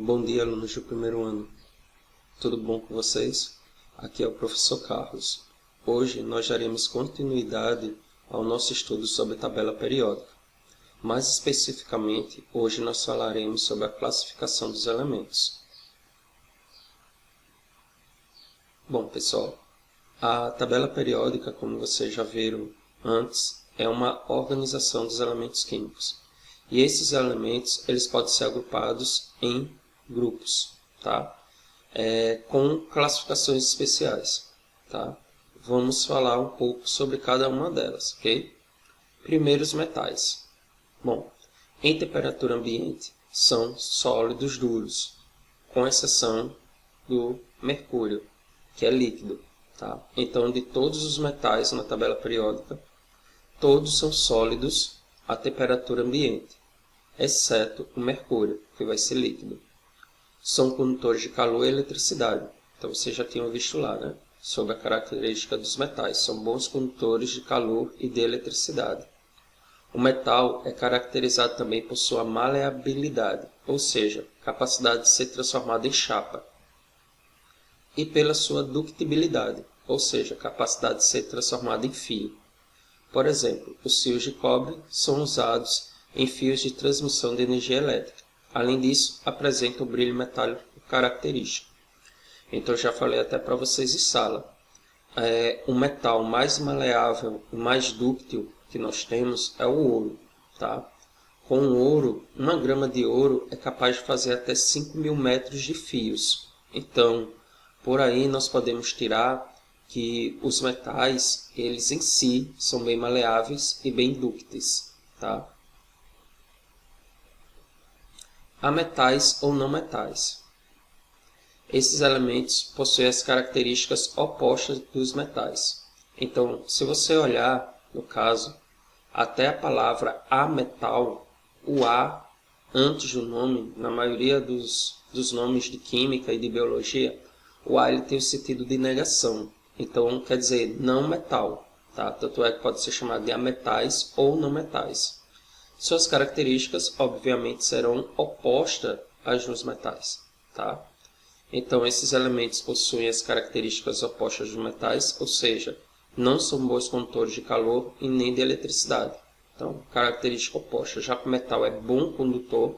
Bom dia, alunos do primeiro ano. Tudo bom com vocês? Aqui é o professor Carlos. Hoje nós daremos continuidade ao nosso estudo sobre a tabela periódica. Mais especificamente, hoje nós falaremos sobre a classificação dos elementos. Bom, pessoal, a tabela periódica, como vocês já viram antes, é uma organização dos elementos químicos. E esses elementos eles podem ser agrupados em grupos, tá? Com classificações especiais, tá? Vamos falar um pouco sobre cada uma delas, ok? Primeiro, os metais. Bom, em temperatura ambiente são sólidos duros, com exceção do mercúrio, que é líquido, tá? Então, de todos os metais na tabela periódica, todos são sólidos a temperatura ambiente, exceto o mercúrio, que vai ser líquido. São condutores de calor e eletricidade. Então, vocês já tinham visto lá, né? Sobre a característica dos metais. São bons condutores de calor e de eletricidade. O metal é caracterizado também por sua maleabilidade, ou seja, capacidade de ser transformado em chapa. E pela sua ductibilidade, ou seja, capacidade de ser transformado em fio. Por exemplo, os fios de cobre são usados em fios de transmissão de energia elétrica. Além disso, apresenta o brilho metálico característico. Então, já falei até para vocês em sala. O metal mais maleável e mais dúctil que nós temos é o ouro. Tá? Com o ouro, 1 grama de ouro é capaz de fazer até 5.000 metros de fios. Então, por aí nós podemos tirar que os metais, eles em si, são bem maleáveis e bem dúcteis. Tá? Há metais ou não metais. Esses elementos possuem as características opostas dos metais. Então, se você olhar, no caso, até a palavra ametal, o A antes do nome, na maioria dos nomes de química e de biologia, o A ele tem o sentido de negação. Então, quer dizer não metal. Tá? Tanto é que pode ser chamado de ametais ou não metais. Suas características, obviamente, serão opostas às dos metais. Tá? Então, esses elementos possuem as características opostas dos metais, ou seja, não são bons condutores de calor e nem de eletricidade. Então, característica oposta. Já que o metal é bom condutor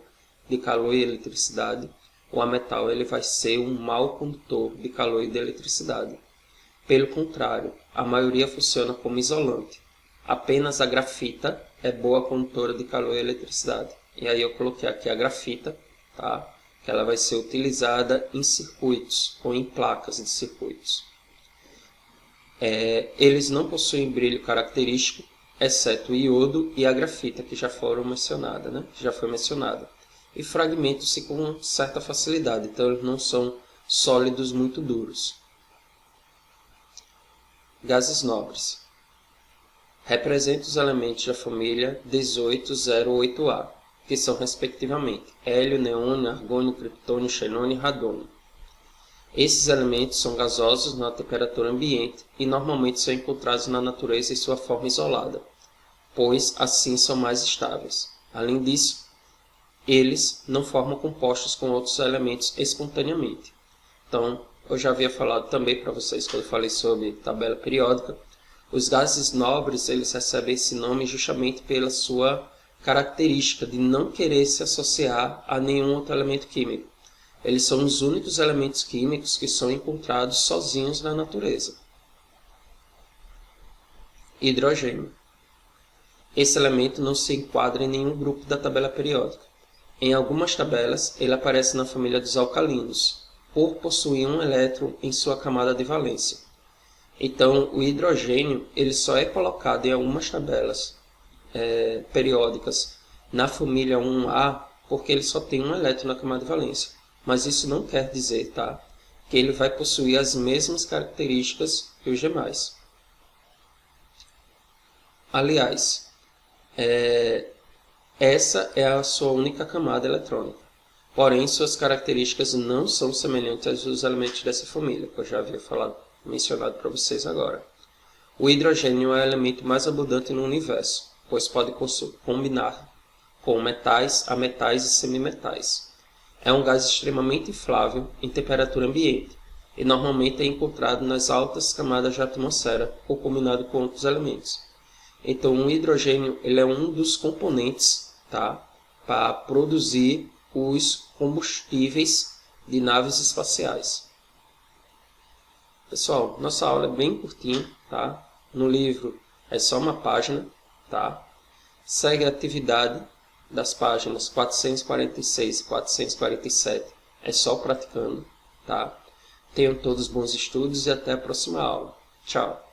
de calor e eletricidade, o ametal ele vai ser um mau condutor de calor e de eletricidade. Pelo contrário, a maioria funciona como isolante. Apenas a grafita é boa condutora de calor e eletricidade. E aí eu coloquei aqui a grafita, tá? Que ela vai ser utilizada em circuitos ou em placas de circuitos. Eles não possuem brilho característico, exceto o iodo e a grafita, que já foram mencionadas, né? Que já foi mencionada. E fragmentam-se com certa facilidade, então eles não são sólidos muito duros. Gases nobres. Representa os elementos da família 1808A, que são respectivamente hélio, neônio, argônio, criptônio, xenônio e radônio. Esses elementos são gasosos na temperatura ambiente e normalmente são encontrados na natureza em sua forma isolada, pois assim são mais estáveis. Além disso, eles não formam compostos com outros elementos espontaneamente. Então, eu já havia falado também para vocês quando eu falei sobre tabela periódica. Os gases nobres eles recebem esse nome justamente pela sua característica de não querer se associar a nenhum outro elemento químico. Eles são os únicos elementos químicos que são encontrados sozinhos na natureza. Hidrogênio. Esse elemento não se enquadra em nenhum grupo da tabela periódica. Em algumas tabelas, ele aparece na família dos alcalinos, por possuir um elétron em sua camada de valência. Então, o hidrogênio ele só é colocado em algumas tabelas periódicas na família 1A porque ele só tem um elétron na camada de valência. Mas isso não quer dizer que ele vai possuir as mesmas características que os demais. Aliás, essa é a sua única camada eletrônica. Porém, suas características não são semelhantes às dos elementos dessa família, que eu já havia mencionado para vocês agora. O hidrogênio é o elemento mais abundante no universo, pois pode combinar com metais, ametais e semimetais. É um gás extremamente inflável em temperatura ambiente e normalmente é encontrado nas altas camadas da atmosfera ou combinado com outros elementos. Então, o hidrogênio ele é um dos componentes, tá, para produzir os combustíveis de naves espaciais. Pessoal, nossa aula é bem curtinha, tá? No livro é só uma página, tá? Segue a atividade das páginas 446 e 447, é só praticando, tá? Tenham todos bons estudos e até a próxima aula. Tchau!